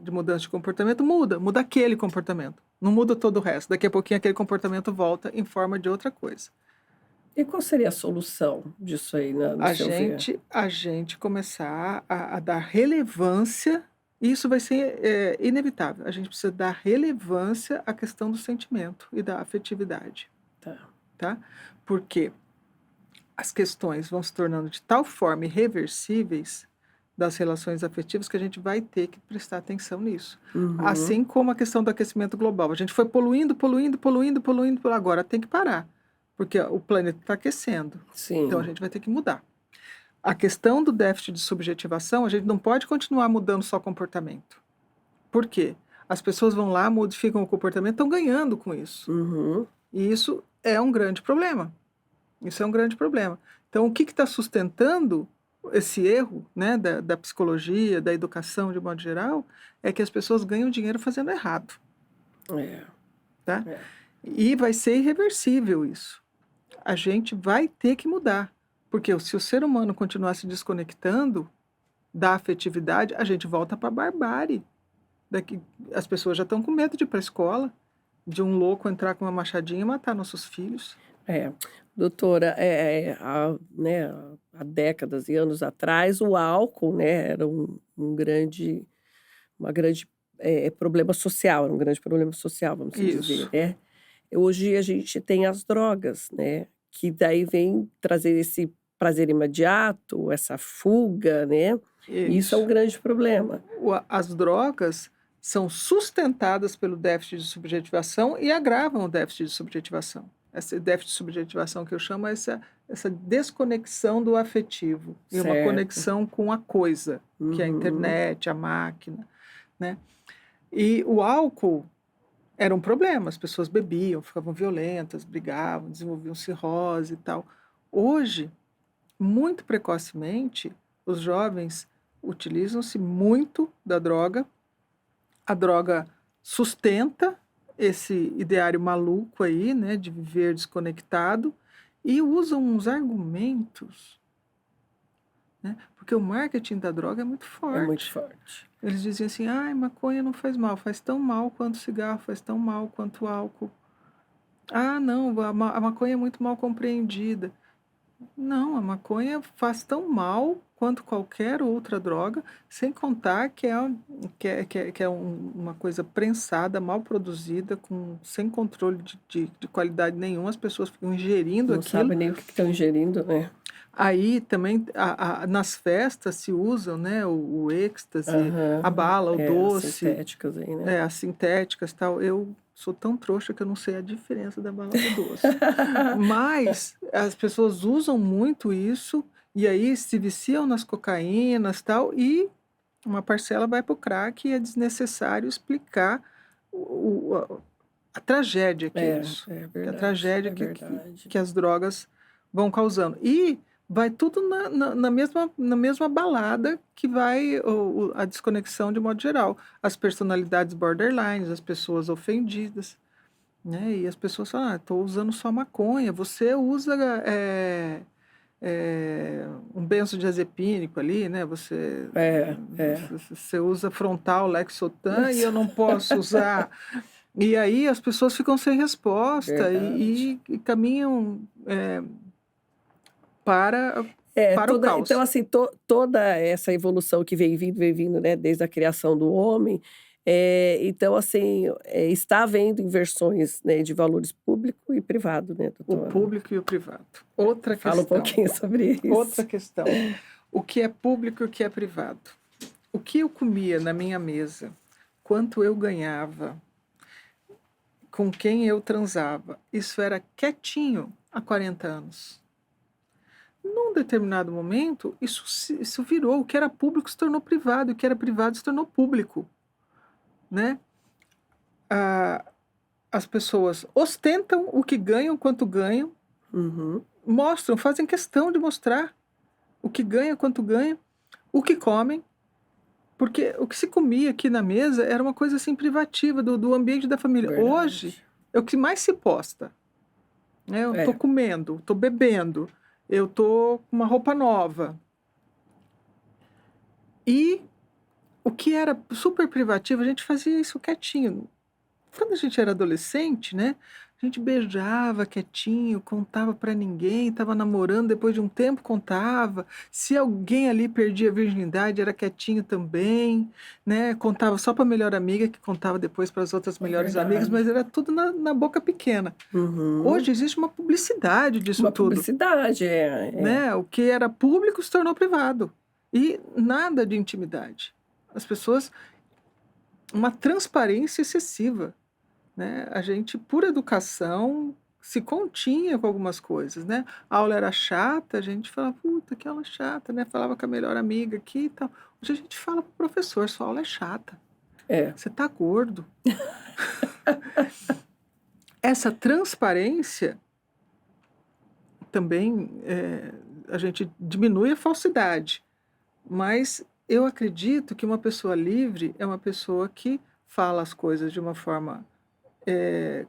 de mudança de comportamento, muda aquele comportamento. Não muda todo o resto. Daqui a pouquinho aquele comportamento volta em forma de outra coisa. E qual seria a solução disso aí, no seu ver? A gente começar a dar relevância, e isso vai ser inevitável. A gente precisa dar relevância à questão do sentimento e da afetividade, Tá. tá? Porque as questões vão se tornando de tal forma irreversíveis das relações afetivas que a gente vai ter que prestar atenção nisso. Uhum. Assim como a questão do aquecimento global. A gente foi poluindo, agora tem que parar, porque o planeta está aquecendo. Sim. Então a gente vai ter que mudar. A questão do déficit de subjetivação, a gente não pode continuar mudando só comportamento. Por quê? As pessoas vão lá, modificam o comportamento, estão ganhando com isso. Uhum. E isso é um grande problema. Isso é um grande problema. Então, o que está sustentando esse erro, né, da psicologia, da educação de modo geral, é que as pessoas ganham dinheiro fazendo errado. Tá? E vai ser irreversível isso. A gente vai ter que mudar. Porque se o ser humano continuar se desconectando da afetividade, a gente volta para a barbárie. As pessoas já estão com medo de ir para a escola, de um louco entrar com uma machadinha e matar nossos filhos. Doutora, né, há décadas e anos atrás, o álcool, né, era uma grande problema social, era um grande problema social, vamos dizer, Isso. né? Hoje a gente tem as drogas, né, que daí vem trazer esse prazer imediato, essa fuga, né? Isso é um grande problema. As drogas são sustentadas pelo déficit de subjetivação e agravam o déficit de subjetivação. Esse déficit de subjetivação que eu chamo é essa desconexão do afetivo e uma Certo. conexão com a coisa, que é a internet, a máquina, né? E o álcool era um problema, as pessoas bebiam, ficavam violentas, brigavam, desenvolviam cirrose e tal. Hoje, muito precocemente, os jovens utilizam-se muito da droga. A droga sustenta esse ideário maluco aí, né, de viver desconectado, e usam uns argumentos, né? Porque o marketing da droga é muito É muito forte. forte. Eles dizem assim, ai, maconha não faz mal, faz tão mal quanto cigarro, faz tão mal quanto álcool. Ah, não, a maconha é muito mal compreendida. Não, a maconha faz tão mal quanto qualquer outra droga, sem contar que é uma coisa prensada, mal produzida, sem controle de qualidade nenhuma, as pessoas ficam ingerindo Não aquilo. sabem nem o que estão ingerindo, né? Aí também nas festas se usam, né, o êxtase, a bala, o As doce, sintéticas aí, né? as sintéticas e tal. Eu sou tão trouxa que eu não sei a diferença da bala do doce. Mas as pessoas usam muito isso e aí se viciam nas cocaínas e tal, e uma parcela vai para o crack e é desnecessário explicar a tragédia que é isso. É A verdade, tragédia é verdade. que as drogas vão causando. E vai tudo na mesma balada que vai a desconexão de modo geral. As personalidades borderlines, as pessoas ofendidas, né? E as pessoas falam, estou usando só maconha, você usa um benzodiazepínico ali, né? É. Você usa frontal, Lexotan, e eu não posso usar. E aí as pessoas ficam sem resposta Verdade. e caminham para o caos. Então, assim, toda essa evolução que vem vindo, né, desde a criação do homem, então, assim, está havendo inversões, né, de valores público e privado, né, O doutora? público e o privado. Outra Fala um questão. pouquinho sobre Outra isso. questão. O que é público e o que é privado? O que eu comia na minha mesa, quanto eu ganhava, com quem eu transava, isso era quietinho há 40 anos. Num determinado momento, isso virou. O que era público se tornou privado, o que era privado se tornou público, né? As pessoas ostentam o que ganham, quanto ganham, Uhum. mostram, fazem questão de mostrar o que ganham, quanto ganham, o que comem, porque o que se comia aqui na mesa era uma coisa assim privativa do ambiente da família. Hoje Verdade. é o que mais se posta, né? Eu estou É. comendo, estou bebendo, eu estou com uma roupa nova. E o que era super privativo, a gente fazia isso quietinho. Quando a gente era adolescente, né? A gente beijava quietinho, contava pra ninguém, estava namorando, depois de um tempo contava. Se alguém ali perdia a virgindade, era quietinho também, né? Contava só para a melhor amiga, que contava depois para as outras É melhores amigas, verdade. mas era tudo na boca pequena. Uhum. Hoje existe uma publicidade disso Uma tudo, publicidade, é. né? O que era público se tornou privado. E nada de intimidade. As pessoas, uma transparência excessiva, né? A gente, por educação, se continha com algumas coisas, né? A aula era chata, a gente falava, puta, que aula chata, né? Falava com a melhor amiga aqui e tal. Hoje a gente fala pro professor, sua aula é chata, É. você tá gordo. Essa transparência também, a gente diminui a falsidade, mas eu acredito que uma pessoa livre é uma pessoa que fala as coisas de uma forma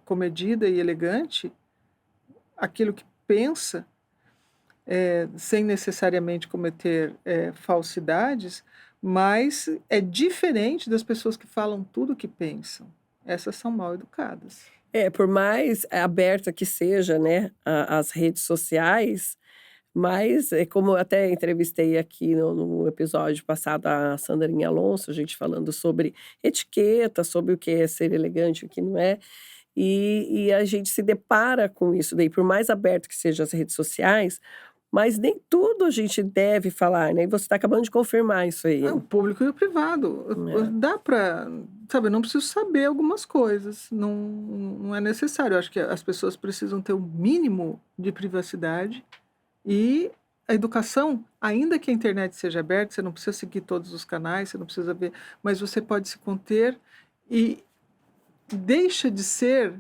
comedida e elegante, aquilo que pensa, sem necessariamente cometer falsidades, mas é diferente das pessoas que falam tudo o que pensam. Essas são mal educadas. Por mais aberta que seja, né, as redes sociais, mas é como eu até entrevistei aqui no episódio passado a Sandrinha Alonso, a gente falando sobre etiqueta, sobre o que é ser elegante e o que não é. E a gente se depara com isso daí, por mais aberto que sejam as redes sociais, mas nem tudo a gente deve falar, né, e você está acabando de confirmar isso aí. É o público e o privado. É. Dá para, sabe, eu não preciso saber algumas coisas, não é necessário. Eu acho que as pessoas precisam ter o mínimo de privacidade e a educação, ainda que a internet seja aberta, você não precisa seguir todos os canais, você não precisa ver, mas você pode se conter e deixa de ser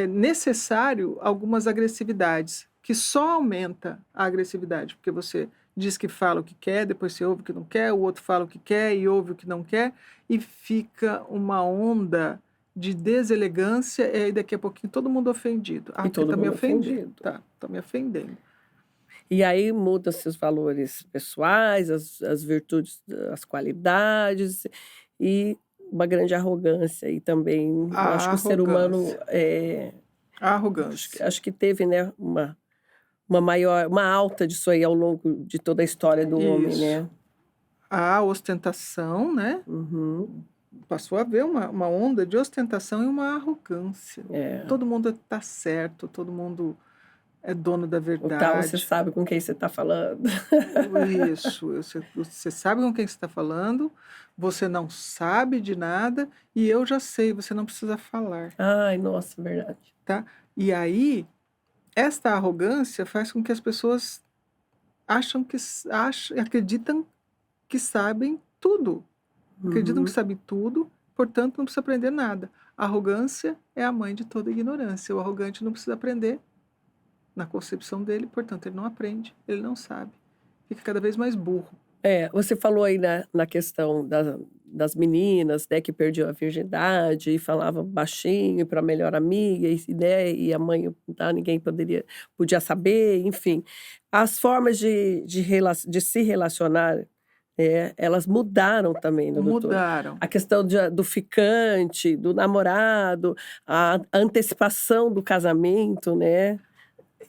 necessário algumas agressividades, que só aumenta a agressividade, porque você diz que fala o que quer, depois você ouve o que não quer, o outro fala o que quer e ouve o que não quer, e fica uma onda de deselegância, e aí daqui a pouquinho todo mundo ofendido. Ah, E porque todo tá me mundo ofendendo. ofendido. Tá me ofendendo. E aí mudam-se os valores pessoais, as virtudes, as qualidades e uma grande arrogância. E também, eu acho A que o ser humano, arrogância. A arrogância. acho que teve, né, uma alta disso aí ao longo de toda a história do homem, Isso. né? A ostentação, né? Uhum. Passou a haver uma onda de ostentação e uma arrogância. É. Todo mundo tá certo, todo mundo é dono da O tal você verdade. sabe com quem você está falando. Isso, você sabe com quem você está falando, você não sabe de nada e eu já sei, você não precisa falar, Ai, nossa, verdade. tá? E aí, esta arrogância faz com que as pessoas acreditam que sabem tudo. Acreditam que Uhum. sabem tudo, portanto não precisa aprender nada. A arrogância é a mãe de toda ignorância. O arrogante não precisa aprender na concepção dele, portanto ele não aprende, ele não sabe. Fica cada vez mais burro. Você falou aí na questão das meninas, né, que perdiam a virgindade e falavam baixinho para a melhor amiga, né, e a mãe, tá, ninguém podia saber, enfim. As formas de se relacionar, elas mudaram também, né, doutora? Mudaram. A questão do ficante, do namorado, a antecipação do casamento, né?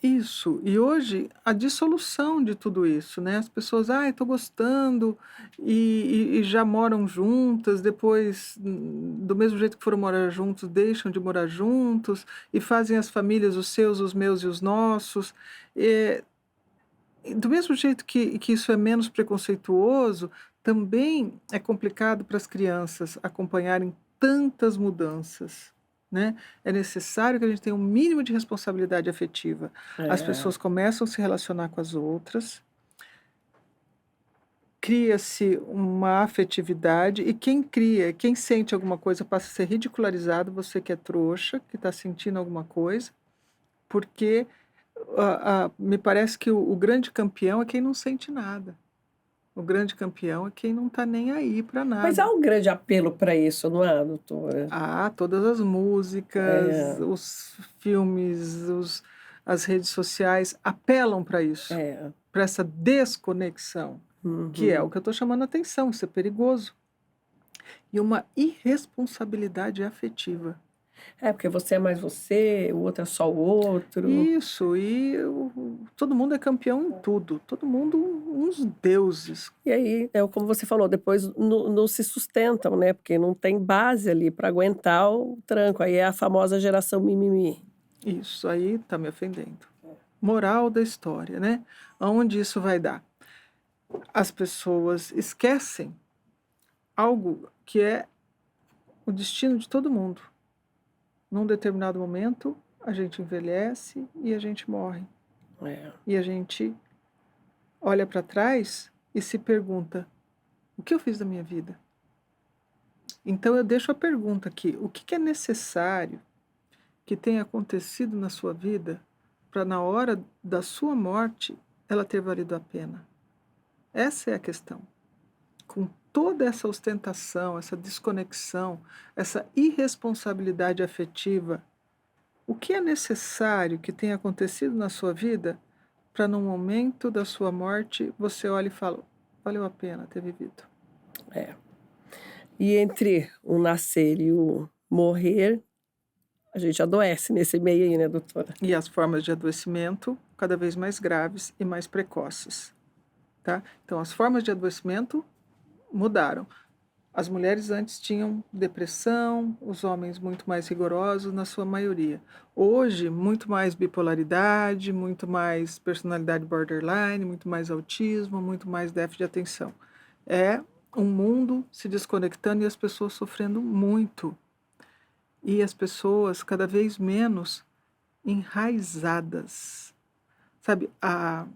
Isso. E hoje a dissolução de tudo isso, né? As pessoas, ai, tô gostando, e já moram juntas, depois, do mesmo jeito que foram morar juntos, deixam de morar juntos e fazem as famílias, os seus, os meus e os nossos. E do mesmo jeito que isso é menos preconceituoso, também é complicado para as crianças acompanharem tantas mudanças, né? É necessário que a gente tenha um mínimo de responsabilidade afetiva. As É, pessoas começam a se relacionar com as outras, cria-se uma afetividade, e quem sente alguma coisa passa a ser ridicularizado, você que é trouxa, que está sentindo alguma coisa, porque me parece que o grande campeão é quem não sente nada. O grande campeão é quem não está nem aí para mas há nada. um grande apelo para isso, não há, doutora? Todas as músicas, É, os filmes, as redes sociais apelam para isso, é. para essa desconexão, que é o Uhum. que eu estou chamando a atenção, isso é perigoso. E uma irresponsabilidade afetiva. Porque você é mais você, o outro é só o outro. Isso, e todo mundo é campeão em tudo, todo mundo uns deuses. E aí, como você falou, depois não se sustentam, né? Porque não tem base ali para aguentar o tranco. Aí é a famosa geração mimimi. Isso aí está me ofendendo. Moral da história, né? Aonde isso vai dar? As pessoas esquecem algo que é o destino de todo mundo. Num determinado momento, a gente envelhece e a gente morre. É. E a gente olha para trás e se pergunta: o que eu fiz da minha vida? Então eu deixo a pergunta aqui: o que é necessário que tenha acontecido na sua vida para, na hora da sua morte, ela ter valido a pena? Essa é a questão. Com toda essa ostentação, essa desconexão, essa irresponsabilidade afetiva, o que é necessário que tenha acontecido na sua vida para, no momento da sua morte, você olhe e fale: valeu a pena ter vivido? É. E entre o nascer e o morrer, a gente adoece nesse meio aí, né, doutora? E as formas de adoecimento cada vez mais graves e mais precoces, tá? Então, as formas de adoecimento mudaram. As mulheres antes tinham depressão, os homens muito mais rigorosos, na sua maioria. Hoje, muito mais bipolaridade, muito mais personalidade borderline, muito mais autismo, muito mais déficit de atenção. É um mundo se desconectando e as pessoas sofrendo muito. E as pessoas cada vez menos enraizadas. Sabe, a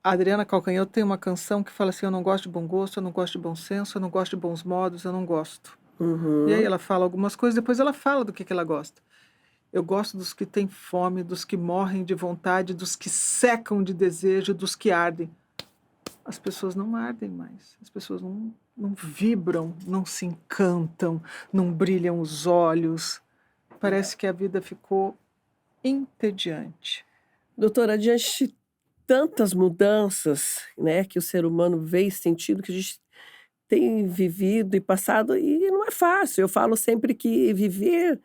Adriana Calcanhoto tem uma canção que fala assim: eu não gosto de bom gosto, eu não gosto de bom senso, eu não gosto de bons modos, eu não gosto. E aí Uhum. ela fala algumas coisas, depois ela fala do que ela gosta. Eu gosto dos que têm fome, dos que morrem de vontade, dos que secam de desejo, dos que ardem. As pessoas não ardem mais, as pessoas não vibram, não se encantam, não brilham os olhos. Parece que a vida ficou entediante. Doutora, diante de tantas mudanças, né, que o ser humano vem sentindo, que a gente tem vivido e passado, e não é fácil. Eu falo sempre que viver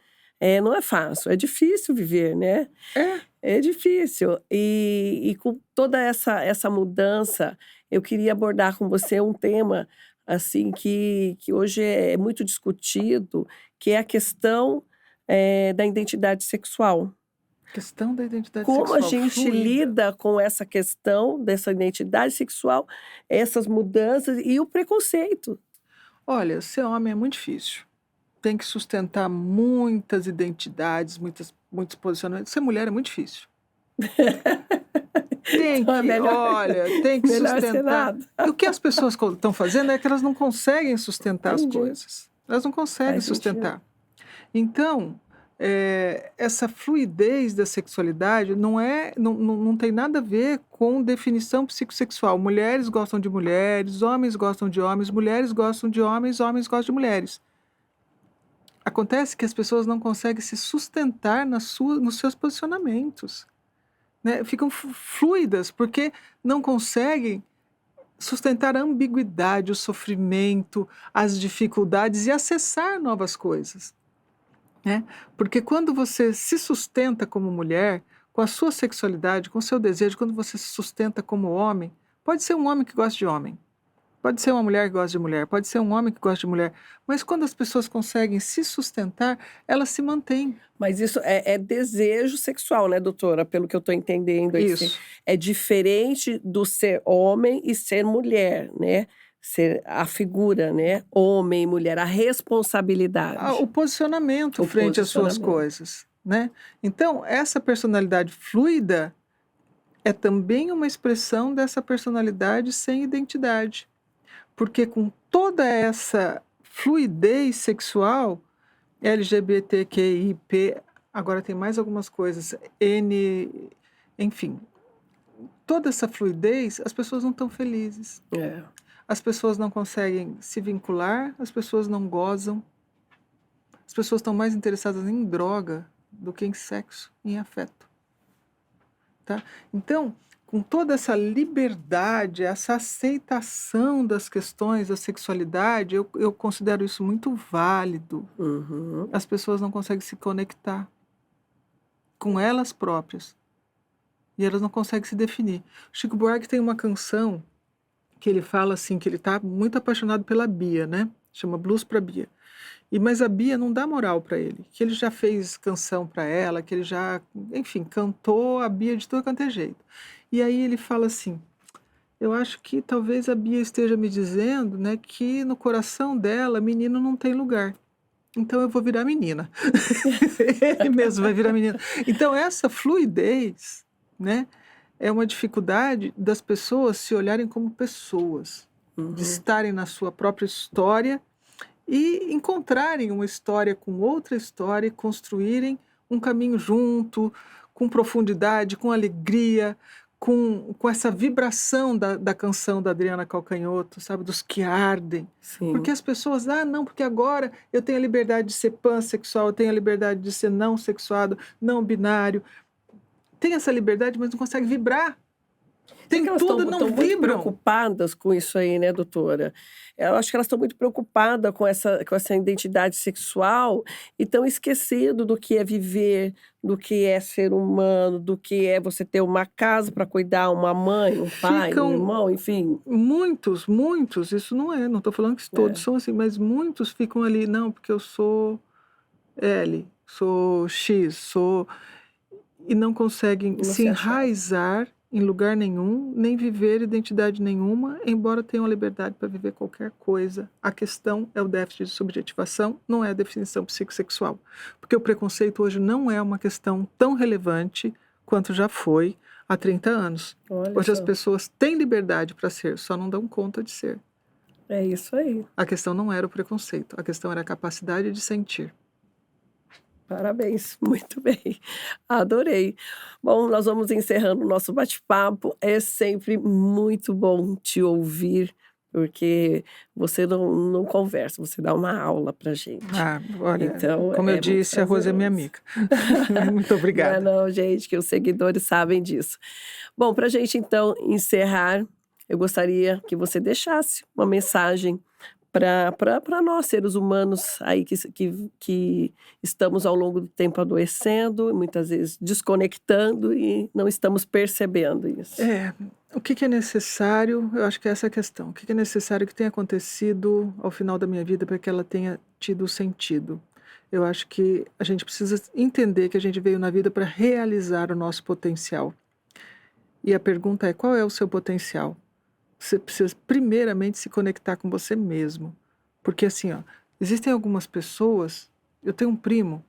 não é fácil, é difícil viver, né? É, É difícil. E com toda essa mudança, eu queria abordar com você um tema assim que hoje é muito discutido, que é a questão da identidade sexual. questão da identidade Como a sexual gente fluida. lida com essa questão dessa identidade sexual, essas mudanças e o preconceito. Olha, ser homem é muito difícil. Tem que sustentar muitas identidades, muitos posicionamentos. Ser mulher é muito difícil. Tem Então é que, melhor, olha, tem que melhor ser sustentar. nada. E o que as pessoas estão fazendo é que elas não conseguem sustentar as Entendi. coisas. Elas não conseguem Faz sentido. sustentar. Então, essa fluidez da sexualidade não tem nada a ver com definição psicossexual. Mulheres gostam de mulheres, homens gostam de homens, mulheres gostam de homens, homens gostam de mulheres. Acontece que as pessoas não conseguem se sustentar nos seus posicionamentos, né? Ficam fluidas porque não conseguem sustentar a ambiguidade, o sofrimento, as dificuldades e acessar novas coisas, né? Porque quando você se sustenta como mulher, com a sua sexualidade, com o seu desejo, quando você se sustenta como homem, pode ser um homem que gosta de homem, pode ser uma mulher que gosta de mulher, pode ser um homem que gosta de mulher, mas quando as pessoas conseguem se sustentar, elas se mantêm. Mas isso é desejo sexual, né, doutora? Pelo que eu estou entendendo aí, Isso. é diferente do ser homem e ser mulher, né? Ser a figura, né? Homem e mulher, a responsabilidade, O posicionamento o frente às suas posicionamento. coisas, né? Então, essa personalidade fluida é também uma expressão dessa personalidade sem identidade. Porque com toda essa fluidez sexual, LGBTQIP, agora tem mais algumas coisas, enfim, toda essa fluidez, as pessoas não estão felizes. É. As pessoas não conseguem se vincular, as pessoas não gozam. As pessoas estão mais interessadas em droga do que em sexo, em afeto. Tá? Então, com toda essa liberdade, essa aceitação das questões da sexualidade, eu considero isso muito válido. Uhum. As pessoas não conseguem se conectar com elas próprias. E elas não conseguem se definir. Chico Buarque tem uma canção que ele fala assim, que ele está muito apaixonado pela Bia, né? Chama Blues para Bia. Mas a Bia não dá moral para ele, que ele já fez canção para ela, que ele já, enfim, cantou a Bia de todo quanto é jeito. E aí ele fala assim, eu acho que talvez a Bia esteja me dizendo, né, que no coração dela, menino não tem lugar. Então eu vou virar menina. Ele mesmo vai virar menina. Então essa fluidez, né, é uma dificuldade das pessoas se olharem como pessoas, de estarem na sua própria história e encontrarem uma história com outra história e construírem um caminho junto, com profundidade, com alegria, com essa vibração da canção da Adriana Calcanhoto, sabe, dos que ardem. Sim. Porque as pessoas, não, porque agora eu tenho a liberdade de ser pansexual, eu tenho a liberdade de ser não sexuado, não binário. Tem essa liberdade, mas não consegue vibrar. Tem que elas tudo, estão não muito vibram. preocupadas com isso aí, né, doutora? Eu acho que elas estão muito preocupadas com essa identidade sexual e estão esquecendo do que é viver, do que é ser humano, do que é você ter uma casa para cuidar, uma mãe, um pai, um Ficam irmão, enfim. muitos, isso não estou falando que todos são assim, mas muitos ficam ali, não, porque eu sou L, sou X, e não conseguem Não se se achar. enraizar em lugar nenhum, nem viver identidade nenhuma, embora tenham a liberdade para viver qualquer coisa. A questão é o déficit de subjetivação, não é a definição psicossexual. Porque o preconceito hoje não é uma questão tão relevante quanto já foi há 30 anos. Olha Hoje as só. pessoas têm liberdade para ser, só não dão conta de ser. É isso aí. A questão não era o preconceito, a questão era a capacidade de sentir. Parabéns, muito bem. Adorei. Bom, nós vamos encerrando o nosso bate-papo. É sempre muito bom te ouvir, porque você não conversa, você dá uma aula pra gente. Olha, Então, como eu muito disse, a Rose é minha prazeroso. amiga. Muito Não é obrigada. não, gente, que os seguidores sabem disso. Bom, pra gente então encerrar, eu gostaria que você deixasse uma mensagem para nós, seres humanos aí que estamos ao longo do tempo adoecendo, muitas vezes desconectando e não estamos percebendo isso. O que que é necessário? Eu acho que essa é a questão. O que que é necessário que tenha acontecido ao final da minha vida para que ela tenha tido sentido? Eu acho que a gente precisa entender que a gente veio na vida para realizar o nosso potencial. E a pergunta é: qual é o seu potencial? Você precisa primeiramente se conectar com você mesmo. Porque assim, ó, existem algumas pessoas, eu tenho um primo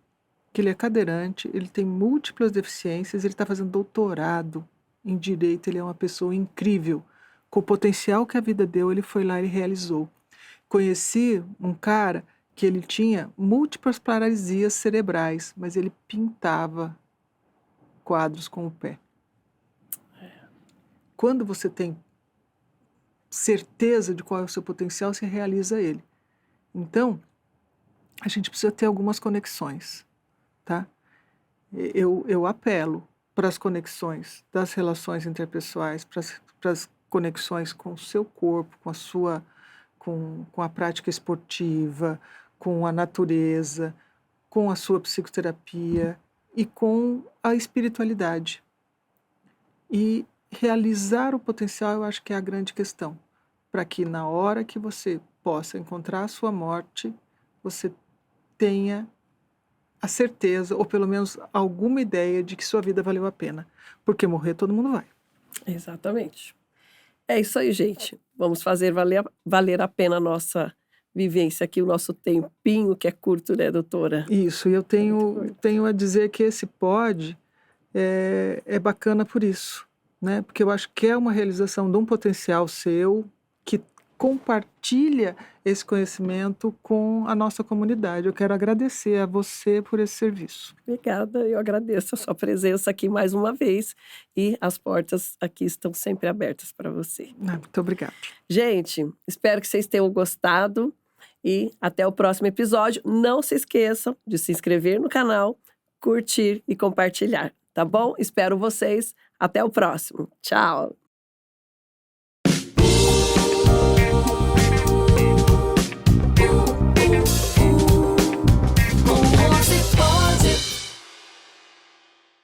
que ele é cadeirante, ele tem múltiplas deficiências, ele está fazendo doutorado em direito, ele é uma pessoa incrível. Com o potencial que a vida deu, ele foi lá e realizou. Conheci um cara que ele tinha múltiplas paralisias cerebrais, mas ele pintava quadros com o pé. Quando você tem certeza de qual é o seu potencial, você realiza ele. Então, a gente precisa ter algumas conexões, tá? Eu apelo para as conexões das relações interpessoais, para as conexões com o seu corpo, com a prática esportiva, com a natureza, com a sua psicoterapia e com a espiritualidade. E realizar o potencial, eu acho que é a grande questão, para que na hora que você possa encontrar a sua morte, você tenha a certeza, ou pelo menos alguma ideia de que sua vida valeu a pena. Porque morrer todo mundo vai. Exatamente. É isso aí, gente. Vamos fazer valer a pena a nossa vivência aqui, o nosso tempinho, que é curto, né, doutora? Isso, e eu É muito curto. tenho a dizer que esse pode é bacana por isso, né? Porque eu acho que é uma realização de um potencial seu que compartilha esse conhecimento com a nossa comunidade. Eu quero agradecer a você por esse serviço. Obrigada, eu agradeço a sua presença aqui mais uma vez e as portas aqui estão sempre abertas para você. Muito obrigada. Gente, espero que vocês tenham gostado e até o próximo episódio. Não se esqueçam de se inscrever no canal, curtir e compartilhar, tá bom? Espero vocês. Até o próximo. Tchau!